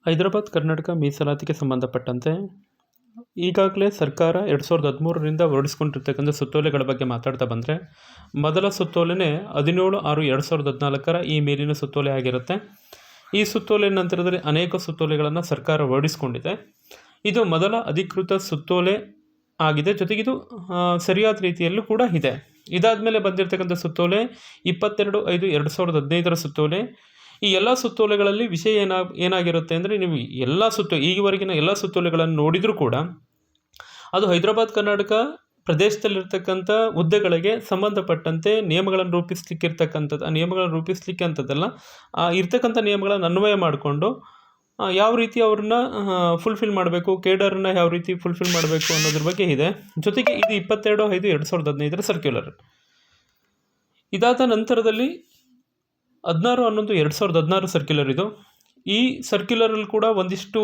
ಹೈದರಾಬಾದ್ ಕರ್ನಾಟಕ ಮೀಸಲಾತಿಗೆ ಸಂಬಂಧಪಟ್ಟಂತೆ ಈಗಾಗಲೇ ಸರ್ಕಾರ 2013ರಿಂದ ಹೊರಡಿಸ್ಕೊಂಡಿರ್ತಕ್ಕಂಥ ಸುತ್ತೋಲೆಗಳ ಬಗ್ಗೆ ಮಾತಾಡ್ತಾ ಬಂದರೆ, ಮೊದಲ ಸುತ್ತೋಲೆನೇ 17/6/2014 ಈ ಮೇಲಿನ ಸುತ್ತೋಲೆ ಆಗಿರುತ್ತೆ. ಈ ಸುತ್ತೋಲೆ ನಂತರದಲ್ಲಿ ಅನೇಕ ಸುತ್ತೋಲೆಗಳನ್ನು ಸರ್ಕಾರ ಹೊರಡಿಸ್ಕೊಂಡಿದೆ. ಇದು ಮೊದಲ ಅಧಿಕೃತ ಸುತ್ತೋಲೆ ಆಗಿದೆ. ಜೊತೆಗೆ ಇದು ಸರಿಯಾದ ರೀತಿಯಲ್ಲೂ ಕೂಡ ಇದೆ. ಇದಾದ ಮೇಲೆ ಬಂದಿರತಕ್ಕಂಥ ಸುತ್ತೋಲೆ 22/5/2015 ಸುತ್ತೋಲೆ. ಈ ಎಲ್ಲ ಸುತ್ತೋಲೆಗಳಲ್ಲಿ ವಿಷಯ ಏನಾಗಿರುತ್ತೆ ಅಂದರೆ, ನೀವು ಈವರೆಗಿನ ಎಲ್ಲ ಸುತ್ತೋಲೆಗಳನ್ನು ನೋಡಿದರೂ ಕೂಡ ಅದು ಹೈದರಾಬಾದ್ ಕರ್ನಾಟಕ ಪ್ರದೇಶದಲ್ಲಿರ್ತಕ್ಕಂಥ ಹುದ್ದೆಗಳಿಗೆ ಸಂಬಂಧಪಟ್ಟಂತೆ ನಿಯಮಗಳನ್ನು ರೂಪಿಸಲಿಕ್ಕೆ ಅಂಥದ್ದೆಲ್ಲ ಇರ್ತಕ್ಕಂಥ ನಿಯಮಗಳನ್ನು ಅನ್ವಯ ಮಾಡಿಕೊಂಡು ಯಾವ ರೀತಿ ಅವ್ರನ್ನ ಫುಲ್ಫಿಲ್ ಮಾಡಬೇಕು, ಕೇಡರನ್ನ ಯಾವ ರೀತಿ ಫುಲ್ಫಿಲ್ ಮಾಡಬೇಕು ಅನ್ನೋದ್ರ ಬಗ್ಗೆ ಇದೆ. ಜೊತೆಗೆ ಇದು 22/5/2015 ಸರ್ಕ್ಯುಲರ್. ಇದಾದ ನಂತರದಲ್ಲಿ 16/11/2016 ಸರ್ಕ್ಯುಲರ್ ಇದು. ಈ ಸರ್ಕ್ಯುಲರಲ್ಲಿ ಕೂಡ ಒಂದಿಷ್ಟು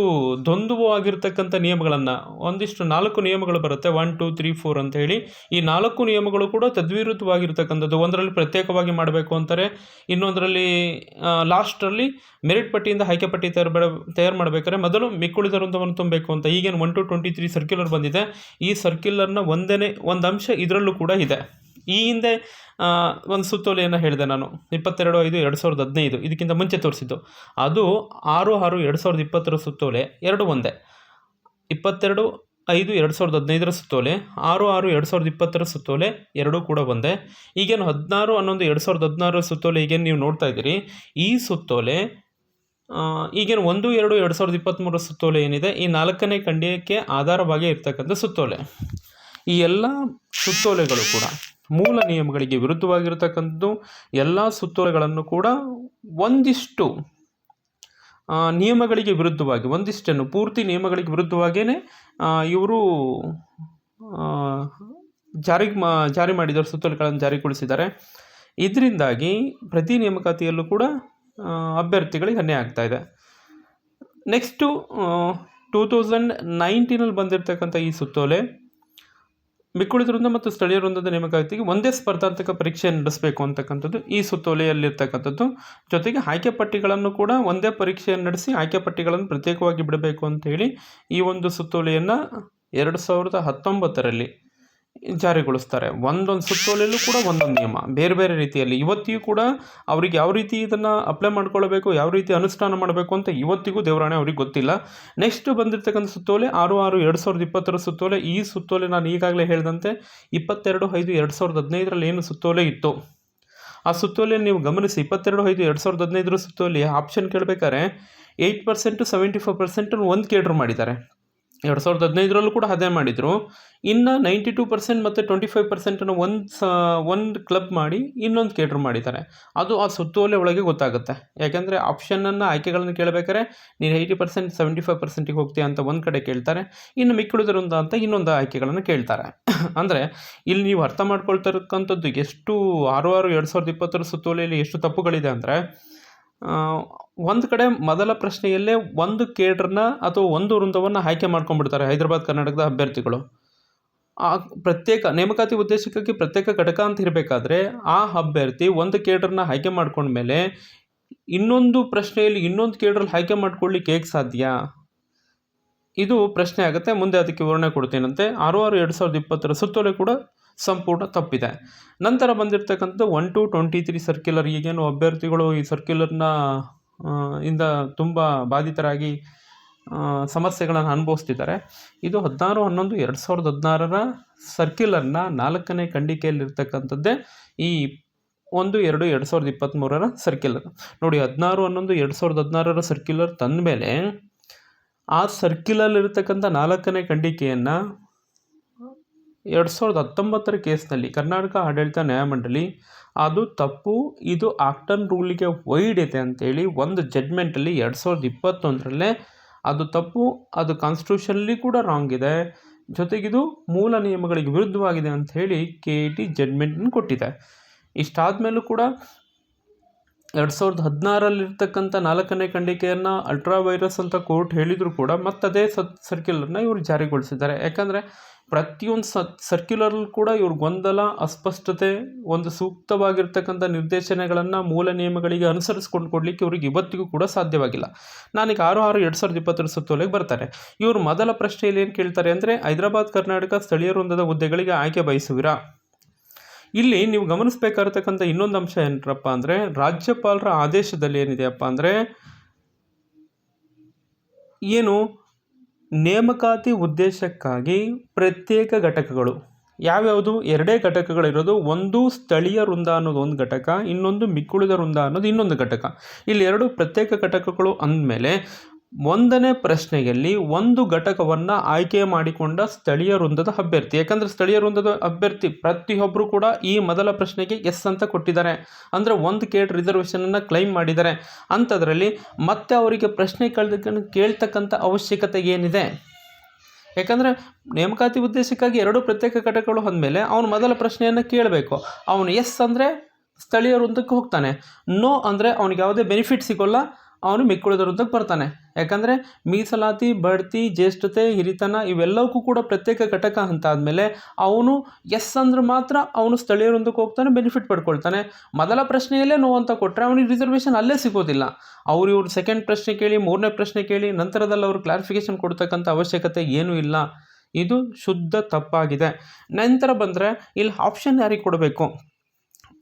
ದ್ವಂದ್ವವಾಗಿರ್ತಕ್ಕಂಥ ನಿಯಮಗಳನ್ನು, ಒಂದಿಷ್ಟು 4 ನಿಯಮಗಳು ಬರುತ್ತೆ, 1, 2, 3, 4 ಅಂತ ಹೇಳಿ. ಈ 4 ನಿಯಮಗಳು ಕೂಡ ತದ್ವಿರುದ್ಧವಾಗಿರ್ತಕ್ಕಂಥದ್ದು. ಒಂದರಲ್ಲಿ ಪ್ರತ್ಯೇಕವಾಗಿ ಮಾಡಬೇಕು ಅಂತಾರೆ, ಇನ್ನೊಂದರಲ್ಲಿ ಲಾಸ್ಟಲ್ಲಿ ಮೆರಿಟ್ ಪಟ್ಟಿಯಿಂದ ಆಯ್ಕೆ ಪಟ್ಟಿ ತಯಾರು ಮಾಡಬೇಕಾದ್ರೆ ಮೊದಲು ಮಿಕ್ಕುಳಿದ ವೃಂದವನ್ನು ತುಂಬಬೇಕು ಅಂತ. ಈಗೇನು 1 to 23 ಸರ್ಕ್ಯುಲರ್ ಬಂದಿದೆ, ಈ ಸರ್ಕ್ಯುಲರ್ನ ಒಂದು ಅಂಶ ಇದರಲ್ಲೂ ಕೂಡ ಇದೆ. ಈ ಹಿಂದೆ ಒಂದು ಸುತ್ತೋಲೆಯನ್ನು ಹೇಳಿದೆ ನಾನು, 22/5/2015, ಇದಕ್ಕಿಂತ ಮುಂಚೆ ತೋರಿಸಿದ್ದು. ಅದು 6/6/2020 ಸುತ್ತೋಲೆ, ಎರಡು ಒಂದೇ. 22/5/2015 ಸುತ್ತೋಲೆ, 6/6/2020 ಸುತ್ತೋಲೆ, ಎರಡೂ ಕೂಡ ಒಂದೇ. ಈಗೇನು 16/11/2016 ಸುತ್ತೋಲೆ ಈಗೇನು ನೀವು ನೋಡ್ತಾ ಇದ್ದೀರಿ, ಈ ಸುತ್ತೋಲೆ ಈಗೇನು 1/2/2023 ಸುತ್ತೋಲೆ ಏನಿದೆ, ಈ 4ನೇ ಖಂಡಿಕೆ ಆಧಾರವಾಗಿ ಇರ್ತಕ್ಕಂಥ ಸುತ್ತೋಲೆ. ಈ ಎಲ್ಲ ಸುತ್ತೋಲೆಗಳು ಕೂಡ ಮೂಲ ನಿಯಮಗಳಿಗೆ ವಿರುದ್ಧವಾಗಿರ್ತಕ್ಕಂಥದ್ದು. ಎಲ್ಲ ಸುತ್ತೋಲೆಗಳನ್ನು ಕೂಡ ಒಂದಿಷ್ಟು ನಿಯಮಗಳಿಗೆ ವಿರುದ್ಧವಾಗಿ, ಒಂದಿಷ್ಟನ್ನು ಪೂರ್ತಿ ನಿಯಮಗಳಿಗೆ ವಿರುದ್ಧವಾಗಿಯೇ ಇವರು ಜಾರಿ ಮಾಡಿದ್ದಾರೆ, ಸುತ್ತೋಲೆಗಳನ್ನು ಜಾರಿಗೊಳಿಸಿದ್ದಾರೆ. ಇದರಿಂದಾಗಿ ಪ್ರತಿ ನೇಮಕಾತಿಯಲ್ಲೂ ಕೂಡ ಅಭ್ಯರ್ಥಿಗಳಿಗೆ ಅನ್ಯಾಯ ಆಗ್ತಾ ಇದೆ. ನೆಕ್ಸ್ಟು 2019 ಬಂದಿರತಕ್ಕಂಥ ಈ ಸುತ್ತೋಲೆ, ಮಿಕ್ಕುಳಿದ ವೃಂದ ಮತ್ತು ಸ್ಥಳೀಯ ವೃಂದದ ನೇಮಕಾತಿಗೆ ಒಂದೇ ಸ್ಪರ್ಧಾತ್ಮಕ ಪರೀಕ್ಷೆ ನಡೆಸಬೇಕು ಅಂತಕ್ಕಂಥದ್ದು ಈ ಸುತ್ತೋಲೆಯಲ್ಲಿರ್ತಕ್ಕಂಥದ್ದು. ಜೊತೆಗೆ ಆಯ್ಕೆ ಪಟ್ಟಿಗಳನ್ನು ಕೂಡ ಒಂದೇ ಪರೀಕ್ಷೆಯನ್ನು ನಡೆಸಿ ಆಯ್ಕೆ ಪಟ್ಟಿಗಳನ್ನು ಪ್ರತ್ಯೇಕವಾಗಿ ಬಿಡಬೇಕು ಅಂತೇಳಿ ಈ ಒಂದು ಸುತ್ತೋಲೆಯನ್ನು 2019ರಲ್ಲಿ ಜಾರಿಗೊಳಿಸ್ತಾರೆ. ಒಂದೊಂದು ಸುತ್ತೋಲೆಯಲ್ಲೂ ಕೂಡ ಒಂದೊಂದು ನಿಯಮ ಬೇರೆ ಬೇರೆ ರೀತಿಯಲ್ಲಿ. ಇವತ್ತಿಗೂ ಕೂಡ ಅವ್ರಿಗೆ ಯಾವ ರೀತಿ ಇದನ್ನು ಅಪ್ಲೈ ಮಾಡ್ಕೊಳ್ಬೇಕು, ಯಾವ ರೀತಿ ಅನುಷ್ಠಾನ ಮಾಡಬೇಕು ಅಂತ ಇವತ್ತಿಗೂ ದೇವರಾಣೆ ಅವ್ರಿಗೆ ಗೊತ್ತಿಲ್ಲ. ನೆಕ್ಸ್ಟ್ ಬಂದಿರತಕ್ಕಂಥ ಸುತ್ತೋಲೆ 6/6/2020 ಸುತ್ತೋಲೆ. ಈ ಸುತ್ತೋಲೆ ನಾನು ಈಗಾಗಲೇ ಹೇಳಿದಂತೆ 22/5/2015 ಏನು ಸುತ್ತೋಲೆ ಇತ್ತು, ಆ ಸುತ್ತೋಲೆಯನ್ನು ನೀವು ಗಮನಿಸಿ. 22/5/2015 ಸುತ್ತೋಲೆ ಆಪ್ಷನ್ ಕೇಳಬೇಕಾದ್ರೆ 8% 75% ಒಂದು ಕೇಡ್ರ್ ಮಾಡಿದ್ದಾರೆ. 2015ರಲ್ಲೂ ಕೂಡ ಅದೇ ಮಾಡಿದರು. ಇನ್ನು 92% ಮತ್ತು 25% ಒಂದು ಕ್ಲಬ್ ಮಾಡಿ ಇನ್ನೊಂದು ಕೇಡ್ರ್ ಮಾಡಿದ್ದಾರೆ. ಅದು ಆ ಸುತ್ತೋಲೆ ಒಳಗೆ ಗೊತ್ತಾಗುತ್ತೆ. ಯಾಕೆಂದರೆ ಆಪ್ಷನನ್ನು ಆಯ್ಕೆಗಳನ್ನು ಕೇಳಬೇಕಾದ್ರೆ ನೀನು 80% 75%ಗೆ ಹೋಗ್ತೀಯ ಅಂತ ಒಂದು ಕಡೆ ಕೇಳ್ತಾರೆ, ಇನ್ನು ಮಿಕ್ಕುಳಿದ್ರಿಂದ ಅಂತ ಇನ್ನೊಂದು ಆಯ್ಕೆಗಳನ್ನು ಕೇಳ್ತಾರೆ. ಅಂದರೆ ಇಲ್ಲಿ ನೀವು ಅರ್ಥ ಮಾಡ್ಕೊಳ್ತಿರ್ತಕ್ಕಂಥದ್ದು ಎಷ್ಟು 6/6/2020 ಸುತ್ತೋಲೆಯಲ್ಲಿ ಎಷ್ಟು ತಪ್ಪುಗಳಿದೆ ಅಂದರೆ, ಒಂದು ಕಡೆ ಮೊದಲ ಪ್ರಶ್ನೆಯಲ್ಲೇ ಒಂದು ಕೇಡ್ರನ್ನ ಅಥವಾ ಒಂದು ವೃಂದವನ್ನು ಆಯ್ಕೆ ಮಾಡ್ಕೊಂಡ್ಬಿಡ್ತಾರೆ ಹೈದರಾಬಾದ್ ಕರ್ನಾಟಕದ ಅಭ್ಯರ್ಥಿಗಳು. ಆ ಪ್ರತ್ಯೇಕ ನೇಮಕಾತಿ ಉದ್ದೇಶಕ್ಕಾಗಿ ಪ್ರತ್ಯೇಕ ಘಟಕ ಅಂತ ಇರಬೇಕಾದ್ರೆ ಆ ಅಭ್ಯರ್ಥಿ ಒಂದು ಕೇಡ್ರನ್ನ ಆಯ್ಕೆ ಮಾಡ್ಕೊಂಡ್ಮೇಲೆ ಇನ್ನೊಂದು ಪ್ರಶ್ನೆಯಲ್ಲಿ ಇನ್ನೊಂದು ಕೇಡ್ರಲ್ಲಿ ಆಯ್ಕೆ ಮಾಡ್ಕೊಳ್ಳಿಕ್ಕೆ ಹೇಗೆ ಸಾಧ್ಯ? ಇದು ಪ್ರಶ್ನೆ ಆಗುತ್ತೆ. ಮುಂದೆ ಅದಕ್ಕೆ ವಿವರಣೆ ಕೊಡ್ತೀನಂತೆ. 6/6/2020 ಸುತ್ತೋಲೆ ಕೂಡ ಸಂಪೂರ್ಣ ತಪ್ಪಿದೆ. ನಂತರ ಬಂದಿರತಕ್ಕಂಥದ್ದು 1 to 23 ಸರ್ಕ್ಯುಲರ್. ಈಗೇನು ಅಭ್ಯರ್ಥಿಗಳು ಈ ಸರ್ಕ್ಯುಲರ್ನ ಇಂದ ತುಂಬ ಬಾಧಿತರಾಗಿ ಸಮಸ್ಯೆಗಳನ್ನು ಅನುಭವಿಸ್ತಿದ್ದಾರೆ. ಇದು 16/11/2016 ಸರ್ಕ್ಯುಲರ್ನ 4ನೇ ಖಂಡಿಕೆಯಲ್ಲಿರ್ತಕ್ಕಂಥದ್ದೇ ಈ 1/2/2023 ಸರ್ಕ್ಯುಲರ್. ನೋಡಿ, 16/11/2016 ಸರ್ಕ್ಯುಲರ್ ತಂದ ಮೇಲೆ ಆ ಸರ್ಕ್ಯುಲರ್ಲಿರ್ತಕ್ಕಂಥ 4ನೇ ಖಂಡಿಕೆಯನ್ನು 2019 ಕೇಸ್ನಲ್ಲಿ ಕರ್ನಾಟಕ ಆಡಳಿತ ನ್ಯಾಯಮಂಡಳಿ ಅದು ತಪ್ಪು, ಇದು ಆಕ್ಟನ್ ರೂಲಿಗೆ ವೈಡ್ ಇದೆ ಅಂತೇಳಿ ಒಂದು ಜಡ್ಮೆಂಟಲ್ಲಿ 2021ರಲ್ಲೇ ಅದು ತಪ್ಪು, ಅದು ಕಾನ್ಸ್ಟಿಟ್ಯೂಷನ್ಲಿ ಕೂಡ ರಾಂಗ್ ಇದೆ, ಜೊತೆಗಿದು ಮೂಲ ನಿಯಮಗಳಿಗೆ ವಿರುದ್ಧವಾಗಿದೆ ಅಂತ ಹೇಳಿ KET ಜಡ್ಮೆಂಟನ್ನು ಕೊಟ್ಟಿದೆ. ಇಷ್ಟಾದ ಮೇಲೂ ಕೂಡ 2016ರಲ್ಲಿರ್ತಕ್ಕಂಥ 4ನೇ ಖಂಡಿಕೆಯನ್ನು ಅಲ್ಟ್ರಾ ವೈರಸ್ ಅಂತ ಕೋರ್ಟ್ ಹೇಳಿದರೂ ಕೂಡ ಮತ್ತದೇ ಸರ್ಕ್ಯುಲರ್ನ ಇವರು ಜಾರಿಗೊಳಿಸಿದ್ದಾರೆ. ಯಾಕಂದರೆ ಪ್ರತಿಯೊಂದು ಸರ್ಕ್ಯುಲರ್ಲು ಕೂಡ ಇವ್ರ ಗೊಂದಲ, ಅಸ್ಪಷ್ಟತೆ, ಒಂದು ಸೂಕ್ತವಾಗಿರ್ತಕ್ಕಂಥ ನಿರ್ದೇಶನಗಳನ್ನು ಮೂಲ ನಿಯಮಗಳಿಗೆ ಅನುಸರಿಸ್ಕೊಂಡು ಕೊಡಲಿಕ್ಕೆ ಇವ್ರಿಗೆ ಇವತ್ತಿಗೂ ಕೂಡ ಸಾಧ್ಯವಾಗಿಲ್ಲ. ನಾನೀಗ 6/6/2020 ಸುತ್ತೋಲೆಗೆ ಬರ್ತಾರೆ. ಇವರು ಮೊದಲ ಪ್ರಶ್ನೆಯಲ್ಲಿ ಏನು ಕೇಳ್ತಾರೆ ಅಂದರೆ, ಹೈದರಾಬಾದ್ ಕರ್ನಾಟಕ ಸ್ಥಳೀಯ ವೃಂದದ ಹುದ್ದೆಗಳಿಗೆ ಆಯ್ಕೆ ಬಯಸುವಿರಾ? ಇಲ್ಲಿ ನೀವು ಗಮನಿಸಬೇಕಾಗಿರ್ತಕ್ಕಂಥ ಇನ್ನೊಂದು ಅಂಶ ಏನಪ್ಪ ಅಂದರೆ, ರಾಜ್ಯಪಾಲರ ಆದೇಶದಲ್ಲಿ ಏನಿದೆಯಪ್ಪ ಅಂದರೆ, ಏನು ನೇಮಕಾತಿ ಉದ್ದೇಶಕ್ಕಾಗಿ ಪ್ರತ್ಯೇಕ ಘಟಕಗಳು ಯಾವ್ಯಾವುದು? 2 ಘಟಕಗಳಿರೋದು. ಒಂದು ಸ್ಥಳೀಯ ವೃಂದ ಅನ್ನೋದು ಒಂದು ಘಟಕ, ಇನ್ನೊಂದು ಮಿಕ್ಕುಳಿದ ವೃಂದ ಅನ್ನೋದು ಇನ್ನೊಂದು ಘಟಕ. ಇಲ್ಲಿ 2 ಪ್ರತ್ಯೇಕ ಘಟಕಗಳು ಅಂದಮೇಲೆ 1ನೇ ಪ್ರಶ್ನೆಯಲ್ಲಿ ಒಂದು ಘಟಕವನ್ನು ಆಯ್ಕೆ ಮಾಡಿಕೊಂಡ ಸ್ಥಳೀಯ ವೃಂದದ ಅಭ್ಯರ್ಥಿ, ಯಾಕಂದರೆ ಸ್ಥಳೀಯ ವೃಂದದ ಅಭ್ಯರ್ಥಿ ಪ್ರತಿಯೊಬ್ಬರು ಕೂಡ ಈ ಮೊದಲ ಪ್ರಶ್ನೆಗೆ ಎಸ್ ಅಂತ ಕೊಟ್ಟಿದ್ದಾರೆ, ಅಂದರೆ 1 ಕೇಡ್ ರಿಸರ್ವೇಷನನ್ನು ಕ್ಲೈಮ್ ಮಾಡಿದ್ದಾರೆ. ಅಂಥದ್ರಲ್ಲಿ ಮತ್ತೆ ಅವರಿಗೆ ಪ್ರಶ್ನೆ ಕೇಳ್ತಕ್ಕಂಥ ಅವಶ್ಯಕತೆ ಏನಿದೆ? ಯಾಕಂದರೆ ನೇಮಕಾತಿ ಉದ್ದೇಶಕ್ಕಾಗಿ 2 ಪ್ರತ್ಯೇಕ ಘಟಕಗಳು ಅಂದಮೇಲೆ ಅವನು ಮೊದಲ ಪ್ರಶ್ನೆಯನ್ನು ಕೇಳಬೇಕು. ಅವನು ಎಸ್ ಅಂದರೆ ಸ್ಥಳೀಯ ವೃಂದಕ್ಕೆ ಹೋಗ್ತಾನೆ, ನೋ ಅಂದರೆ ಅವನಿಗೆ ಯಾವುದೇ ಬೆನಿಫಿಟ್ ಸಿಗೋಲ್ಲ, ಅವನು ಮಿಕ್ಕುಳಿದ ವೃಂದಕ್ಕೆ ಬರ್ತಾನೆ. ಯಾಕಂದರೆ ಮೀಸಲಾತಿ, ಬಡ್ತಿ, ಜ್ಯೇಷ್ಠತೆ, ಹಿರಿತನ ಇವೆಲ್ಲವಕ್ಕೂ ಕೂಡ ಪ್ರತ್ಯೇಕ ಘಟಕ ಅಂತ ಆದಮೇಲೆ ಅವನು ಎಸ್ ಅಂದ್ರೆ ಮಾತ್ರ ಅವನು ಸ್ಥಳೀಯ ವೃಂದಕ್ಕೆ ಹೋಗ್ತಾನೆ, ಬೆನಿಫಿಟ್ ಪಡ್ಕೊಳ್ತಾನೆ. ಮೊದಲ ಪ್ರಶ್ನೆಯಲ್ಲೇ ನೋ ಅಂತ ಕೊಟ್ಟರೆ ಅವನಿಗೆ ರಿಸರ್ವೇಷನ್ ಅಲ್ಲೇ ಸಿಗೋದಿಲ್ಲ. ಇವ್ರು ಸೆಕೆಂಡ್ ಪ್ರಶ್ನೆ ಕೇಳಿ, 3ನೇ ಪ್ರಶ್ನೆ ಕೇಳಿ, ನಂತರದಲ್ಲಿ ಅವರು ಕ್ಲಾರಿಫಿಕೇಷನ್ ಕೊಡ್ತಕ್ಕಂಥ ಅವಶ್ಯಕತೆ ಏನೂ ಇಲ್ಲ. ಇದು ಶುದ್ಧ ತಪ್ಪಾಗಿದೆ. ನಂತರ ಬಂದರೆ ಇಲ್ಲಿ ಆಪ್ಷನ್ ಯಾರಿಗೆ ಕೊಡಬೇಕು?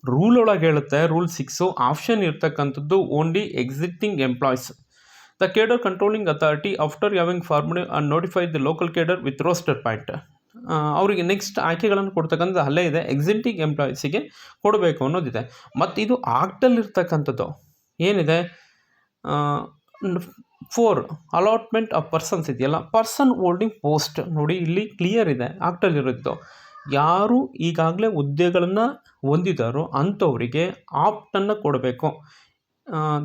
ರೂಲ್ ಒಳಗೆ ಹೇಳುತ್ತೆ, ರೂಲ್ 6 ಆಪ್ಷನ್ ಇರ್ತಕ್ಕಂಥದ್ದು only existing employees. The cadre controlling authority after having formed and notified the local cadre with roster point. ಅವರಿಗೆ ನೆಕ್ಸ್ಟ್ ಆಯ್ಕೆಗಳನ್ನು ಕೊಡ್ತಕ್ಕಂಥದ್ದು ಅಲ್ಲೇ ಇದೆ, ಎಕ್ಸಿಸ್ಟಿಂಗ್ ಎಂಪ್ಲಾಯೀಸಿಗೆ ಕೊಡಬೇಕು ಅನ್ನೋದಿದೆ. ಮತ್ತು ಇದು ಆಕ್ಟಲ್ಲಿರ್ತಕ್ಕಂಥದ್ದು ಏನಿದೆ, 4 ಅಲಾಟ್ಮೆಂಟ್ ಆಫ್ ಪರ್ಸನ್ಸ್ ಇದೆಯಲ್ಲ, ಪರ್ಸನ್ ಹೋಲ್ಡಿಂಗ್ ಪೋಸ್ಟ್ ನೋಡಿ ಇಲ್ಲಿ ಕ್ಲಿಯರ್ ಇದೆ ಆಕ್ಟಲ್ಲಿರೋದು. ಯಾರು ಈಗಾಗಲೇ ಹುದ್ದೆಗಳನ್ನು ಹೊಂದಿದಾರೋ ಅಂಥವರಿಗೆ ಆಪ್ಟನ್ನು ಕೊಡಬೇಕು.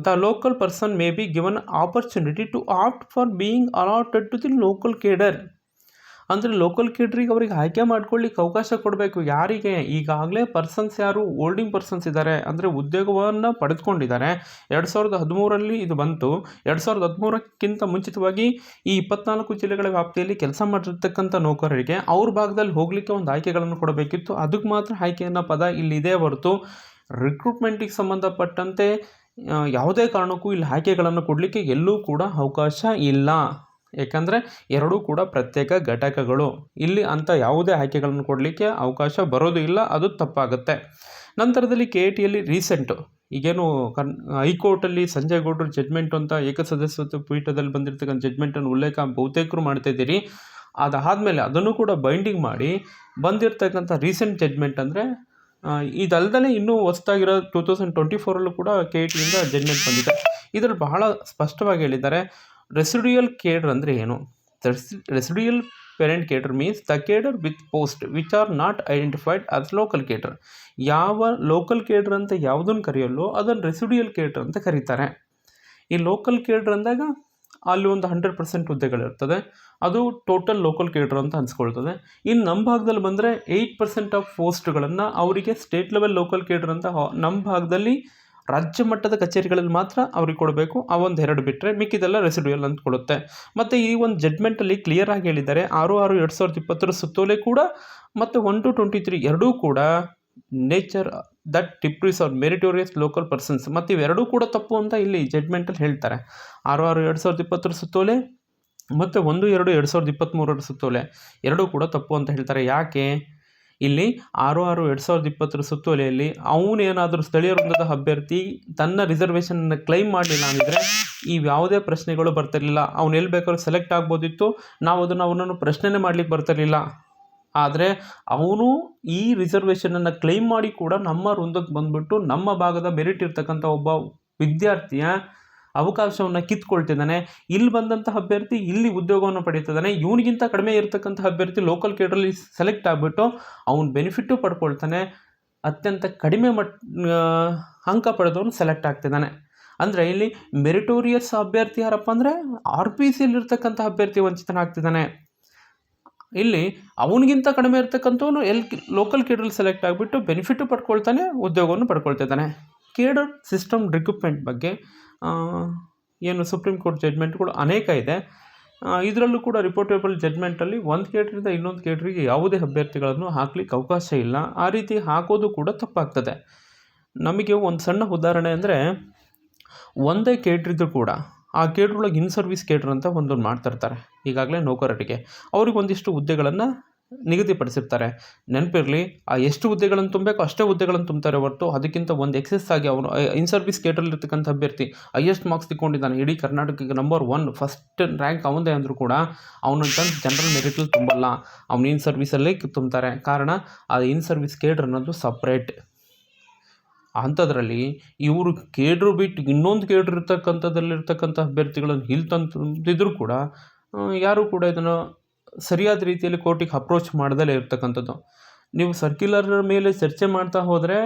The local person may be given opportunity to opt for being allotted to the local cadre. ಅಂದರೆ ಲೋಕಲ್ ಕೇಡ್ರಿಗೆ ಅವರಿಗೆ ಆಯ್ಕೆ ಮಾಡ್ಕೊಳ್ಳಿಕ್ಕೆ ಅವಕಾಶ ಕೊಡಬೇಕು. ಯಾರಿಗೆ? ಈಗಾಗಲೇ ಪರ್ಸನ್ಸ್ ಯಾರು ಹೋಲ್ಡಿಂಗ್ ಪರ್ಸನ್ಸ್ ಇದ್ದಾರೆ, ಅಂದರೆ ಉದ್ಯೋಗವನ್ನು ಪಡೆದುಕೊಂಡಿದ್ದಾರೆ. 2013ರಲ್ಲಿ ಇದು ಬಂತು. 2013ಕ್ಕಿಂತ ಮುಂಚಿತವಾಗಿ ಈ 24 ಜಿಲ್ಲೆಗಳ ವ್ಯಾಪ್ತಿಯಲ್ಲಿ ಕೆಲಸ ಮಾಡಿರ್ತಕ್ಕಂಥ ನೌಕರರಿಗೆ ಅವ್ರ ಭಾಗದಲ್ಲಿ ಹೋಗಲಿಕ್ಕೆ ಒಂದು ಆಯ್ಕೆಗಳನ್ನು ಕೊಡಬೇಕಿತ್ತು. ಅದಕ್ಕೆ ಮಾತ್ರ ಆಯ್ಕೆ ಅನ್ನೋ ಪದ ಇಲ್ಲಿದೆ ಹೊರತು ರಿಕ್ರೂಟ್ಮೆಂಟಿಗೆ ಸಂಬಂಧಪಟ್ಟಂತೆ ಯಾವುದೇ ಕಾರಣಕ್ಕೂ ಇಲ್ಲಿ ಆಯ್ಕೆಗಳನ್ನು ಕೊಡಲಿಕ್ಕೆ ಎಲ್ಲೂ ಕೂಡ ಅವಕಾಶ ಇಲ್ಲ. ಏಕೆಂದರೆ 2 ಕೂಡ ಪ್ರತ್ಯೇಕ ಘಟಕಗಳು. ಇಲ್ಲಿ ಅಂಥ ಯಾವುದೇ ಆಯ್ಕೆಗಳನ್ನು ಕೊಡಲಿಕ್ಕೆ ಅವಕಾಶ ಬರೋದು ಇಲ್ಲ, ಅದು ತಪ್ಪಾಗುತ್ತೆ. ನಂತರದಲ್ಲಿ KATಯಲ್ಲಿ ರೀಸೆಂಟು ಈಗೇನು ಹೈಕೋರ್ಟಲ್ಲಿ ಸಂಜಯ್ ಗೌಡ್ರ ಜಡ್ಮೆಂಟು ಅಂತ ಏಕಸದಸ್ಯ ಪೀಠದಲ್ಲಿ ಬಂದಿರತಕ್ಕಂಥ ಜಡ್ಮೆಂಟನ್ನು ಉಲ್ಲೇಖ ಬಹುತೇಕರು ಮಾಡ್ತಾಯಿದ್ದೀರಿ. ಅದಾದಮೇಲೆ ಅದನ್ನು ಕೂಡ ಬೈಂಡಿಂಗ್ ಮಾಡಿ ಬಂದಿರತಕ್ಕಂಥ ರೀಸೆಂಟ್ ಜಡ್ಮೆಂಟ್ ಅಂದರೆ ಇದಲ್ದೇ ಇನ್ನೂ ಹೊಸದಾಗಿರೋ 2024ರಲ್ಲೂ ಕೂಡ KATಯಿಂದ ಜಡ್ಮೆಂಟ್ ಬಂದಿದೆ. ಇದರಲ್ಲಿ ಬಹಳ ಸ್ಪಷ್ಟವಾಗಿ ಹೇಳಿದ್ದಾರೆ, ರೆಸಿಡ್ಯೂಯಲ್ ಕೇಡರ್ ಅಂದರೆ ಏನು? Residual parent cadre means the cadre with post which are not identified as local cadre. ಯಾವ ಲೋಕಲ್ ಕೇಡರ್ ಅಂತ ಯಾವುದನ್ನು ಕರೆಯಲ್ಲೋ ಅದನ್ನು ರೆಸಿಡ್ಯೂಯಲ್ ಕೇಡರ್ ಅಂತ ಕರೀತಾರೆ. ಈ ಲೋಕಲ್ ಕೇಡರ್ ಅಂದಾಗ ಅಲ್ಲಿ ಒಂದು 100% ಹುದ್ದೆಗಳಿರ್ತದೆ, ಅದು ಟೋಟಲ್ ಲೋಕಲ್ ಕೇಡರ್ ಅಂತ ಅನ್ಸ್ಕೊಳ್ತದೆ. ಇನ್ನು ನಮ್ಮ ಭಾಗದಲ್ಲಿ ಬಂದರೆ 8% ಆಫ್ ಪೋಸ್ಟ್ಗಳನ್ನು ಅವರಿಗೆ ಸ್ಟೇಟ್ ಲೆವೆಲ್ ಲೋಕಲ್ ಕೇಡರ್ ಅಂತ ನಮ್ಮ ಭಾಗದಲ್ಲಿ ರಾಜ್ಯ ಮಟ್ಟದ ಕಚೇರಿಗಳಲ್ಲಿ ಮಾತ್ರ ಅವ್ರಿಗೆ ಕೊಡಬೇಕು. ಆ ಒಂದು 2 ಬಿಟ್ಟರೆ ಮಿಕ್ಕಿದೆಲ್ಲ ರೆಸಿಡ್ಯೂಯಲ್ ಅಂತ ಕೊಡುತ್ತೆ. ಮತ್ತು ಈ ಒಂದು ಜಡ್ಮೆಂಟಲ್ಲಿ ಕ್ಲಿಯರ್ ಆಗಿ ಹೇಳಿದ್ದಾರೆ, 6/6/2020 ಸುತ್ತೋಲೆ ಕೂಡ ಮತ್ತು 1-23 ಎರಡೂ ಕೂಡ ನೇಚರ್ ದಟ್ ಟಿಪ್ರೀಸ್ ಆರ್ ಮೆರಿಟೋರಿಯಸ್ ಲೋಕಲ್ ಪರ್ಸನ್ಸ್, ಮತ್ತು ಇವೆರಡೂ ಕೂಡ ತಪ್ಪು ಅಂತ ಇಲ್ಲಿ ಜಡ್ಮೆಂಟಲ್ಲಿ ಹೇಳ್ತಾರೆ. 6/6/2020 ಸುತ್ತೋಲೆ ಮತ್ತು 1-2/2023 ಸುತ್ತೋಲೆ ಎರಡೂ ಕೂಡ ತಪ್ಪು ಅಂತ ಹೇಳ್ತಾರೆ. ಯಾಕೆ? ಇಲ್ಲಿ 6/6/2020 ಸುತ್ತೋಲೆಯಲ್ಲಿ ಅವನೇನಾದರೂ ಸ್ಥಳೀಯ ವೃಂದದ ಅಭ್ಯರ್ಥಿ ತನ್ನ ರಿಸರ್ವೇಷನನ್ನು ಕ್ಲೈಮ್ ಮಾಡಲಿಲ್ಲ ಅಂದರೆ ಈ ಯಾವುದೇ ಪ್ರಶ್ನೆಗಳು ಬರ್ತಿರಲಿಲ್ಲ. ಅವನು ಎಲ್ಲಿ ಬೇಕಾದ್ರೂ ಸೆಲೆಕ್ಟ್ ಆಗ್ಬೋದಿತ್ತು, ನಾವು ಅವನನ್ನು ಪ್ರಶ್ನೆನೇ ಮಾಡಲಿಕ್ಕೆ ಬರ್ತಿರಲಿಲ್ಲ. ಆದರೆ ಅವನು ಈ ರಿಸರ್ವೇಷನನ್ನು ಕ್ಲೈಮ್ ಮಾಡಿ ಕೂಡ ನಮ್ಮ ವೃಂದಕ್ಕೆ ಬಂದುಬಿಟ್ಟು ನಮ್ಮ ಭಾಗದ ಮೆರಿಟ್ ಇರ್ತಕ್ಕಂಥ ಒಬ್ಬ ವಿದ್ಯಾರ್ಥಿಯ ಅವಕಾಶವನ್ನು ಕಿತ್ಕೊಳ್ತಿದ್ದಾನೆ. ಇಲ್ಲಿ ಬಂದಂತಹ ಅಭ್ಯರ್ಥಿ ಇಲ್ಲಿ ಉದ್ಯೋಗವನ್ನು ಪಡೀತಿದ್ದಾನೆ. ಇವನಿಗಿಂತ ಕಡಿಮೆ ಇರತಕ್ಕಂಥ ಅಭ್ಯರ್ಥಿ ಲೋಕಲ್ ಕೇಡರಲ್ಲಿ ಸೆಲೆಕ್ಟ್ ಆಗಿಬಿಟ್ಟು ಅವನು ಬೆನಿಫಿಟ್ಟು ಪಡ್ಕೊಳ್ತಾನೆ. ಅತ್ಯಂತ ಕಡಿಮೆ ಅಂಕ ಪಡೆದವನು ಸೆಲೆಕ್ಟ್ ಆಗ್ತಿದ್ದಾನೆ. ಅಂದರೆ ಇಲ್ಲಿ ಮೆರಿಟೋರಿಯಸ್ ಅಭ್ಯರ್ಥಿ ಯಾರಪ್ಪ ಅಂದರೆ RPCಯಲ್ಲಿರ್ತಕ್ಕಂಥ ಅಭ್ಯರ್ಥಿ ವಂಚಿತನಾಗ್ತಿದ್ದಾನೆ. ಇಲ್ಲಿ ಅವನಿಗಿಂತ ಕಡಿಮೆ ಇರ್ತಕ್ಕಂಥವನು ಲೋಕಲ್ ಕೇಡರಲ್ಲಿ ಸೆಲೆಕ್ಟ್ ಆಗಿಬಿಟ್ಟು ಬೆನಿಫಿಟ್ಟು ಪಡ್ಕೊಳ್ತಾನೆ, ಉದ್ಯೋಗವನ್ನು ಪಡ್ಕೊಳ್ತಿದ್ದಾನೆ. ಕೇಡರ್ ಸಿಸ್ಟಮ್ ರಿಕ್ರೂಟ್ಮೆಂಟ್ ಬಗ್ಗೆ ಏನು ಸುಪ್ರೀಂ ಕೋರ್ಟ್ ಜಡ್ಮೆಂಟ್ಗಳು ಅನೇಕ ಇದೆ. ಇದರಲ್ಲೂ ಕೂಡ ರಿಪೋರ್ಟೇಬಲ್ ಜಡ್ಜ್ಮೆಂಟಲ್ಲಿ ಒಂದು ಕೇಟ್ರಿಂದ ಇನ್ನೊಂದು ಕೇಟ್ರಿಗೆ ಯಾವುದೇ ಅಭ್ಯರ್ಥಿಗಳನ್ನು ಹಾಕ್ಲಿಕ್ಕೆ ಅವಕಾಶ ಇಲ್ಲ. ಆ ರೀತಿ ಹಾಕೋದು ಕೂಡ ತಪ್ಪಾಗ್ತದೆ. ನಮಗೆ ಒಂದು ಸಣ್ಣ ಉದಾಹರಣೆ ಅಂದರೆ, ಒಂದೇ ಕೇಟ್ರಿದ್ರು ಕೂಡ ಆ ಕೇಟ್ರೊಳಗೆ ಇನ್ ಸರ್ವಿಸ್ ಕೇಟ್ರ್ ಅಂತ ಒಂದೊಂದು ಮಾಡ್ತಿರ್ತಾರೆ. ಈಗಾಗಲೇ ನೌಕರರಿಗೆ ಅವ್ರಿಗೆ ಒಂದಿಷ್ಟು ಹುದ್ದೆಗಳನ್ನು ನಿಗದಿಪಡಿಸಿರ್ತಾರೆ. ನೆನಪಿರಲಿ, ಆ ಎಷ್ಟು ಹುದ್ದೆಗಳನ್ನು ತುಂಬಬೇಕು ಅಷ್ಟೇ ಹುದ್ದೆಗಳನ್ನು ತುಂಬ್ತಾರೆ ಹೊರತು ಅದಕ್ಕಿಂತ ಒಂದು ಎಕ್ಸೆಸ್ ಆಗಿ ಅವನು ಇನ್ ಸರ್ವಿಸ್ ಕೇಟ್ರಲ್ಲಿರ್ತಕ್ಕಂಥ ಅಭ್ಯರ್ಥಿ ಹೈಯೆಸ್ಟ್ ಮಾರ್ಕ್ಸ್ ತಗೊಂಡಿದ್ದಾನೆ, ಇಡೀ ಕರ್ನಾಟಕಕ್ಕೆ ನಂಬರ್ 1 ಫಸ್ಟ್ ರ್ಯಾಂಕ್ ಅವನದೇ ಅಂದರೂ ಕೂಡ ಅವನಂತ ಜನರಲ್ ಮೆರಿಟಲ್ಲಿ ತುಂಬಲ್ಲ, ಅವನು ಇನ್ ಸರ್ವಿಸಲ್ಲೇ ತುಂಬ್ತಾರೆ. ಕಾರಣ ಆ ಇನ್ ಸರ್ವಿಸ್ ಕೇಡ್ರ್ ಅನ್ನೋದು ಸಪ್ರೇಟ್. ಅಂಥದ್ರಲ್ಲಿ ಇವರು ಕೇಡ್ರು ಬಿಟ್ಟು ಇನ್ನೊಂದು ಕೇಡ್ರ್ ಇರ್ತಕ್ಕಂಥದ್ದಲ್ಲಿರ್ತಕ್ಕಂಥ ಅಭ್ಯರ್ಥಿಗಳನ್ನು ಇಲ್ಲಿ ತಂದಿದ್ರೂ ಕೂಡ ಯಾರೂ ಕೂಡ ಇದನ್ನು ಸರಿಯಾದ ರೀತಿಯಲ್ಲಿ ಕೋರ್ಟಿಗೆ ಅಪ್ರೋಚ್ ಮಾಡ್ದಲೇ ಇರ್ತಕ್ಕಂಥದ್ದು. ನೀವು ಸರ್ಕ್ಯುಲರ್ ಮೇಲೆ ಚರ್ಚೆ ಮಾಡ್ತಾ ಹೋದರೆ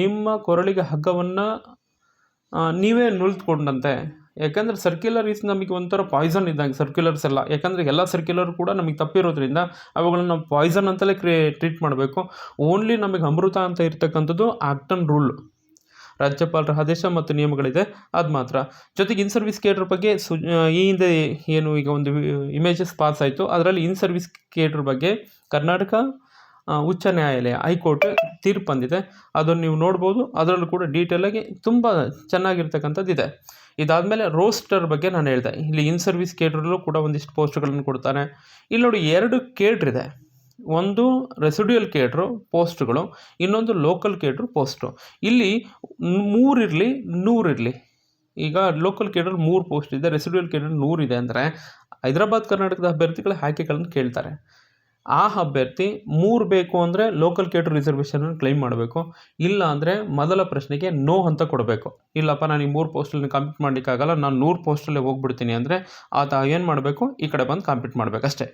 ನಿಮ್ಮ ಕೊರಳಿಗೆ ಹಗ್ಗವನ್ನು ನೀವೇ ನುಳಿದುಕೊಂಡಂತೆ. ಯಾಕಂದರೆ ಸರ್ಕ್ಯುಲರ್ ಈಸ್ ನಮಗೆ ಒಂಥರ ಪಾಯ್ಸನ್ ಇದ್ದಂಗೆ ಸರ್ಕ್ಯುಲರ್ಸ್ ಎಲ್ಲ. ಯಾಕಂದರೆ ಎಲ್ಲ ಸರ್ಕ್ಯುಲರ್ ಕೂಡ ನಮಗೆ ತಪ್ಪಿರೋದ್ರಿಂದ ಅವುಗಳನ್ನ ನಾವು ಪಾಯ್ಸನ್ ಅಂತಲೇ ಟ್ರೀಟ್ ಮಾಡಬೇಕು. ಓನ್ಲಿ ನಮಗೆ ಅಮೃತ ಅಂತ ಇರ್ತಕ್ಕಂಥದ್ದು ಆಕ್ಟನ್ ರೂಲ್, ರಾಜ್ಯಪಾಲರ ಆದೇಶ ಮತ್ತು ನಿಯಮಗಳಿದೆ, ಅದು ಮಾತ್ರ. ಜೊತೆಗೆ ಇನ್ ಸರ್ವಿಸ್ ಕೇಡ್ರ್ ಬಗ್ಗೆ ಈ ಹಿಂದೆ ಏನು ಈಗ ಒಂದು ಇಮೇಜಸ್ ಪಾಸ್ ಆಯಿತು, ಅದರಲ್ಲಿ ಇನ್ ಸರ್ವಿಸ್ ಕೇಡ್ರ್ ಬಗ್ಗೆ ಕರ್ನಾಟಕ ಉಚ್ಚ ನ್ಯಾಯಾಲಯ ಹೈಕೋರ್ಟ್ ತೀರ್ಪು ಬಂದಿದೆ. ಅದನ್ನು ನೀವು ನೋಡ್ಬೋದು. ಅದರಲ್ಲೂ ಕೂಡ ಡೀಟೇಲಾಗಿ ತುಂಬ ಚೆನ್ನಾಗಿರ್ತಕ್ಕಂಥದ್ದಿದೆ. ಇದಾದಮೇಲೆ ರೋಸ್ಟರ್ ಬಗ್ಗೆ ನಾನು ಹೇಳಿದೆ. ಇಲ್ಲಿ ಇನ್ ಸರ್ವಿಸ್ ಕೇಡ್ರಲ್ಲೂ ಕೂಡ ಒಂದಿಷ್ಟು ಪೋಸ್ಟ್ಗಳನ್ನು ಕೊಡ್ತಾನೆ. ಇಲ್ಲಿ ನೋಡಿ 2 ಕೇಡ್ರ್ ಇದೆ. ಒಂದು ರೆಸಿಡ್ಯೂಯಲ್ ಕೇಡ್ರು ಪೋಸ್ಟ್ಗಳು, ಇನ್ನೊಂದು ಲೋಕಲ್ ಕೇಡ್ರು ಪೋಸ್ಟು. ಇಲ್ಲಿ 3 ಇರಲಿ 100 ಇರಲಿ. ಈಗ ಲೋಕಲ್ ಕೇಡ್ರಲ್ಲಿ 3 ಪೋಸ್ಟ್ ಇದೆ, ರೆಸಿಡ್ಯೂಯಲ್ ಕೇಡ್ರಲ್ಲಿ 100 ಇದೆ ಅಂದರೆ ಹೈದರಾಬಾದ್ ಕರ್ನಾಟಕದ ಅಭ್ಯರ್ಥಿಗಳ ಆಯ್ಕೆಗಳನ್ನು ಕೇಳ್ತಾರೆ. ಆ ಅಭ್ಯರ್ಥಿ 3 ಬೇಕು ಅಂದರೆ ಲೋಕಲ್ ಕೇಡ್ರ್ ರಿಸರ್ವೇಷನನ್ನು ಕ್ಲೈಮ್ ಮಾಡಬೇಕು. ಇಲ್ಲ ಅಂದರೆ ಮೊದಲ ಪ್ರಶ್ನೆಗೆ ನೋ ಅಂತ ಕೊಡಬೇಕು. ಇಲ್ಲಪ್ಪ ನಾನು ಈ 3 ಪೋಸ್ಟಲ್ಲಿ ಕಾಂಪೀಟ್ ಮಾಡಲಿಕ್ಕಾಗಲ್ಲ, ನಾನು 100 ಪೋಸ್ಟಲ್ಲೇ ಹೋಗ್ಬಿಡ್ತೀನಿ ಅಂದರೆ ಆತ ಏನು ಮಾಡಬೇಕು, ಈ ಕಡೆ ಬಂದು ಕಾಂಪೀಟ್ ಮಾಡಬೇಕಷ್ಟೇ.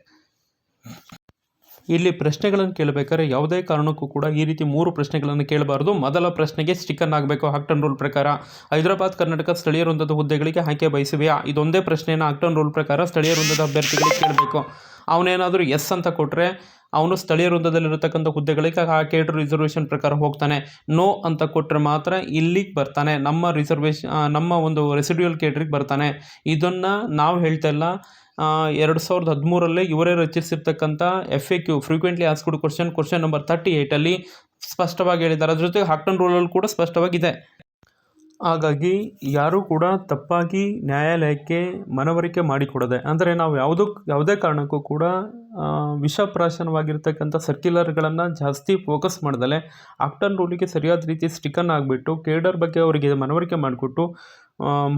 ಇಲ್ಲಿ ಪ್ರಶ್ನೆಗಳನ್ನು ಕೇಳಬೇಕಾದ್ರೆ ಯಾವುದೇ ಕಾರಣಕ್ಕೂ ಕೂಡ ಈ ರೀತಿ 3 ಪ್ರಶ್ನೆಗಳನ್ನು ಕೇಳಬಾರ್ದು. ಮೊದಲ ಪ್ರಶ್ನೆಗೆ ಸ್ಟಿಕ್ಕನ್ ಆಗಬೇಕು. ಆಕ್ಟನ್ ರೂಲ್ ಪ್ರಕಾರ ಹೈದರಾಬಾದ್ ಕರ್ನಾಟಕ ಸ್ಥಳೀಯ ವೃಂದದ ಹುದ್ದೆಗಳಿಗೆ ಆಯ್ಕೆ ಬಯಸುವೆಯಾ, ಇದೊಂದೇ ಪ್ರಶ್ನೆಯನ್ನು ಆಕ್ಟನ್ ರೂಲ್ ಪ್ರಕಾರ ಸ್ಥಳೀಯ ವೃಂದದ ಅಭ್ಯರ್ಥಿಗಳಿಗೆ ಕೇಳಬೇಕು. ಅವನೇನಾದರೂ ಎಸ್ ಅಂತ ಕೊಟ್ಟರೆ ಅವನು ಸ್ಥಳೀಯ ವೃಂದದಲ್ಲಿರತಕ್ಕಂಥ ಹುದ್ದೆಗಳಿಗೆ ಆ ಕೇಡ್ರ್ ರಿಸರ್ವೇಷನ್ ಪ್ರಕಾರ ಹೋಗ್ತಾನೆ. ನೋ ಅಂತ ಕೊಟ್ಟರೆ ಮಾತ್ರ ಇಲ್ಲಿಗೆ ಬರ್ತಾನೆ, ನಮ್ಮ ಒಂದು ರೆಸಿಡ್ಯೂಯಲ್ ಕೇಡ್ರಿಗೆ ಬರ್ತಾನೆ. ಇದನ್ನು ನಾವು ಹೇಳ್ತಾ ಇಲ್ಲ. 2013 ಇವರೇ ರಚಿಸಿರ್ತಕ್ಕಂಥ FAQ frequently asked question number 38 ಸ್ಪಷ್ಟವಾಗಿ ಹೇಳಿದ್ದಾರೆ. ಅದ್ರ ಜೊತೆಗೆ ಆಕ್ಟನ್ ರೂಲಲ್ಲಿ ಕೂಡ ಸ್ಪಷ್ಟವಾಗಿದೆ. ಹಾಗಾಗಿ ಯಾರೂ ಕೂಡ ತಪ್ಪಾಗಿ ನ್ಯಾಯಾಲಯಕ್ಕೆ ಮನವರಿಕೆ ಮಾಡಿಕೊಡದೆ, ಅಂದರೆ ನಾವು ಯಾವುದೇ ಕಾರಣಕ್ಕೂ ಕೂಡ ವಿಷಪ್ರಾಶನವಾಗಿರ್ತಕ್ಕಂಥ ಸರ್ಕ್ಯುಲರ್ಗಳನ್ನು ಜಾಸ್ತಿ ಫೋಕಸ್ ಮಾಡ್ದಲೆ ಆಕ್ಟನ್ ರೂಲಿಗೆ ಸರಿಯಾದ ರೀತಿ ಸ್ಟಿಕ್ಕನ್ ಆಗಿಬಿಟ್ಟು ಕೇಡರ್ ಬಗ್ಗೆ ಅವರಿಗೆ ಮನವರಿಕೆ ಮಾಡಿಕೊಟ್ಟು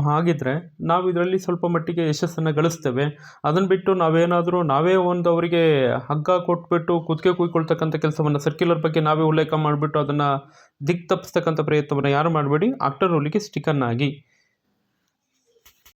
ಹಾಗಿದ್ರೆ ನಾವು ಇದರಲ್ಲಿ ಸ್ವಲ್ಪ ಮಟ್ಟಿಗೆ ಯಶಸ್ಸನ್ನು ಗಳಿಸ್ತೇವೆ. ಅದನ್ನು ಬಿಟ್ಟು ನಾವೇ ಒಂದು ಅವರಿಗೆ ಹಗ್ಗ ಕೊಟ್ಬಿಟ್ಟು ಕುತ್ತಿಗೆ ಕುಯ್ಕೊಳ್ತಕ್ಕಂಥ ಕೆಲಸವನ್ನು, ಸರ್ಕ್ಯುಲರ್ ಬಗ್ಗೆ ನಾವೇ ಉಲ್ಲೇಖ ಮಾಡಿಬಿಟ್ಟು ಅದನ್ನು ದಿಕ್ಕು ತಪ್ಪಿಸ್ತಕ್ಕಂಥ ಪ್ರಯತ್ನವನ್ನು ಯಾರು ಮಾಡಬೇಡಿ. ಆಕ್ಟನ್ ರೂಲಿಗೆ ಸ್ಟಿಕ್ಕನ್ ಆಗಿ.